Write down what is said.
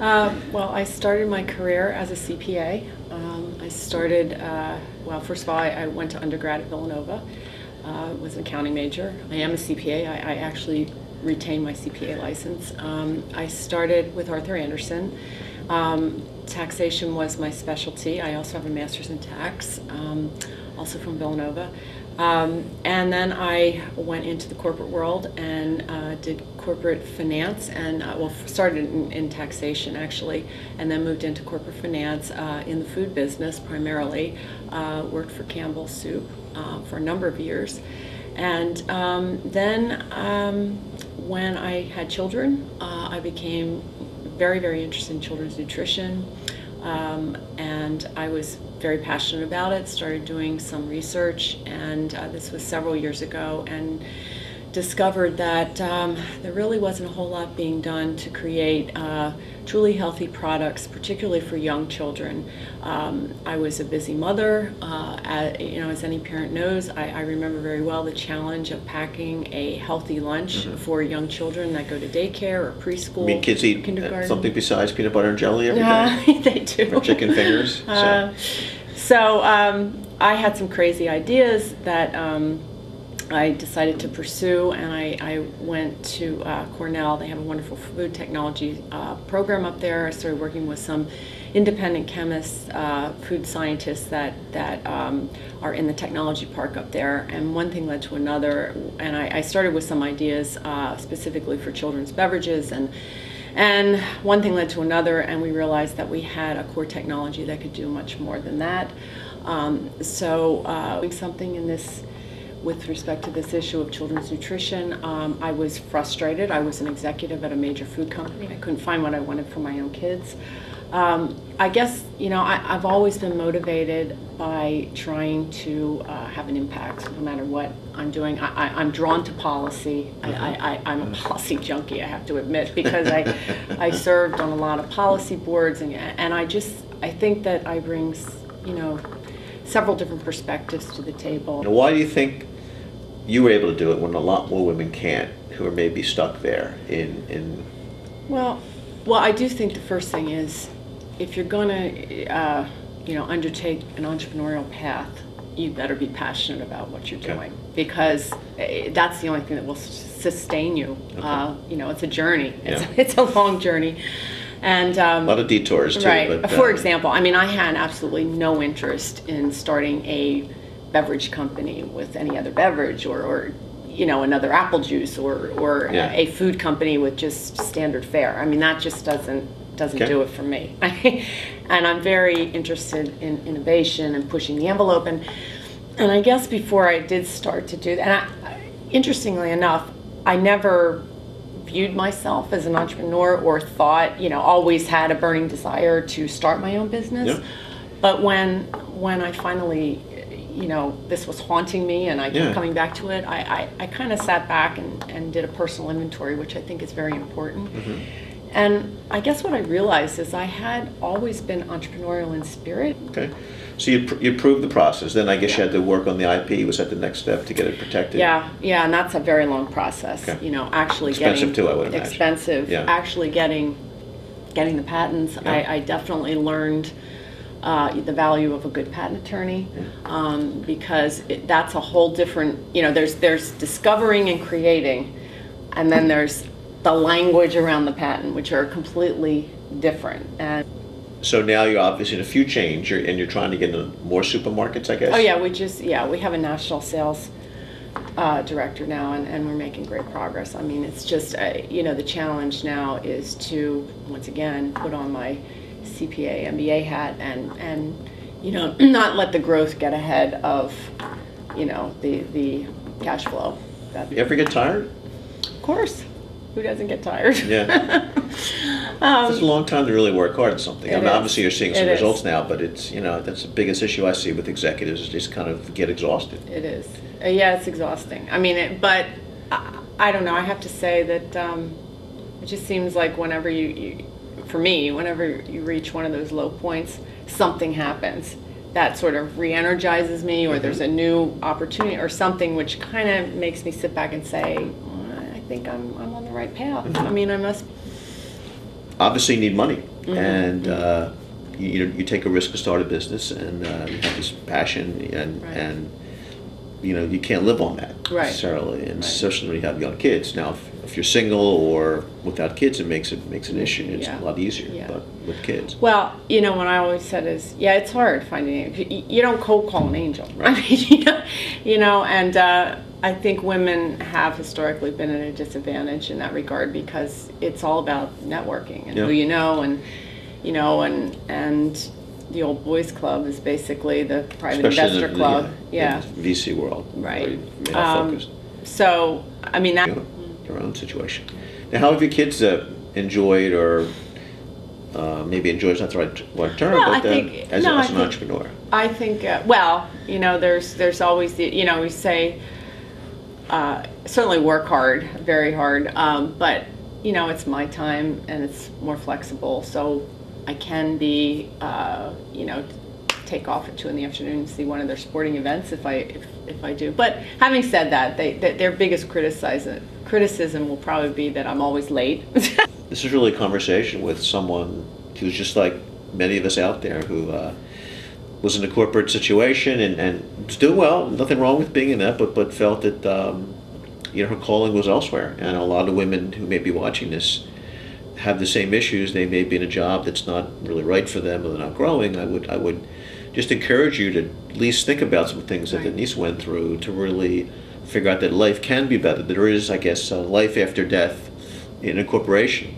Well, I started my career as a CPA. I started, well, first of all, I went to undergrad at Villanova, was an accounting major. I am a CPA. I actually retained my CPA license. I started with Arthur Andersen. Taxation was my specialty. I also have a master's in tax, also from Villanova. And then I went into the corporate world and did corporate finance and, well, started in taxation actually, and then moved into corporate finance in the food business primarily. Worked for Campbell's Soup for a number of years. And then when I had children, I became very, very interested in children's nutrition. And I was very passionate about it, started doing some research, and this was several years ago, and discovered that there really wasn't a whole lot being done to create truly healthy products, particularly for young children. I was a busy mother, as any parent knows. I remember very well the challenge of packing a healthy lunch for young children that go to daycare or preschool. I mean, kids eat something besides peanut butter and jelly every day? They do. Or chicken fingers? So I had some crazy ideas that I decided to pursue, and I went to Cornell. They have a wonderful food technology program up there. I started working with some independent chemists, food scientists that are in the technology park up there, and one thing led to another, and I started with some ideas specifically for children's beverages, and one thing led to another, and we realized that we had a core technology that could do much more than that. So something in this with respect to this issue of children's nutrition. I was frustrated. I was an executive at a major food company. I couldn't find what I wanted for my own kids. I guess, I've always been motivated by trying to have an impact no matter what I'm doing. I'm drawn to policy. I'm a policy junkie, I have to admit, because I served on a lot of policy boards, and I think that I bring, several different perspectives to the table. Now, why do you think you were able to do it when a lot more women can't, who are maybe stuck there in? Well, I do think the first thing is, if you're going to, undertake an entrepreneurial path, you better be passionate about what you're doing, because that's the only thing that will sustain you. It's a journey. It's a long journey. And a lot of detours too. Right. But, for example, I had absolutely no interest in starting a beverage company with any other beverage, or another apple juice, or a food company with just standard fare. That just doesn't do it for me. And I'm very interested in innovation and pushing the envelope. And I guess before I did start to do that, and interestingly enough, I never viewed myself as an entrepreneur or thought, always had a burning desire to start my own business. But when I finally, this was haunting me and I kept coming back to it, I kind of sat back and did a personal inventory, which I think is very important. And I guess what I realized is I had always been entrepreneurial in spirit. Okay. So you proved the process. Then I guess you had to work on the IP. Was that the next step to get it protected? Yeah, and that's a very long process. Okay. Actually expensive too, I would imagine. Expensive. Actually getting the patents. I definitely learned the value of a good patent attorney, because that's a whole different. There's discovering and creating, and then there's the language around the patent, which are completely different. And so now you're obviously in a few change, and you're trying to get into more supermarkets, I guess? Oh yeah, we have a national sales director now, and we're making great progress. It's just, the challenge now is to, once again, put on my CPA, MBA hat, and not let the growth get ahead of, the cash flow. You ever get tired? Of course. Who doesn't get tired? Yeah. It's a long time to really work hard at something. Obviously you're seeing some results now, but it's, that's the biggest issue I see with executives, is just kind of get exhausted. It is. Yeah, it's exhausting. But I don't know. I have to say that it just seems like whenever whenever you reach one of those low points, something happens that sort of re-energizes me, or there's a new opportunity or something which kind of makes me sit back and say, I think I'm on the right path. I obviously need money, and you take a risk to start a business, and you have this passion, and you can't live on that necessarily, and especially when you have young kids. Now, if you're single or without kids, it makes an issue. It's a lot easier, but with kids. Well, what I always said is, it's hard finding. You don't cold call an angel. Right. I mean, and I think women have historically been at a disadvantage in that regard because it's all about networking and who you know, and the old boys club is basically the private investor club. In VC world. Right. Focused. So, I mean, that your own situation. Now, how have your kids enjoyed, or maybe enjoy is not the right term, but as an entrepreneur? I think, there's always we say, certainly work hard, very hard, but, it's my time and it's more flexible, so I can be, take off at 2 in the afternoon and see one of their sporting events if I do. But having said that, their biggest criticism will probably be that I'm always late. This is really a conversation with someone who's just like many of us out there, who was in a corporate situation and was doing well, nothing wrong with being in that, but felt that her calling was elsewhere. And a lot of women who may be watching this have the same issues. They may be in a job that's not really right for them, or they're not growing. I would just encourage you to at least think about some things that Denise went through, to really figure out that life can be better. That there is, I guess, a life after death in a corporation.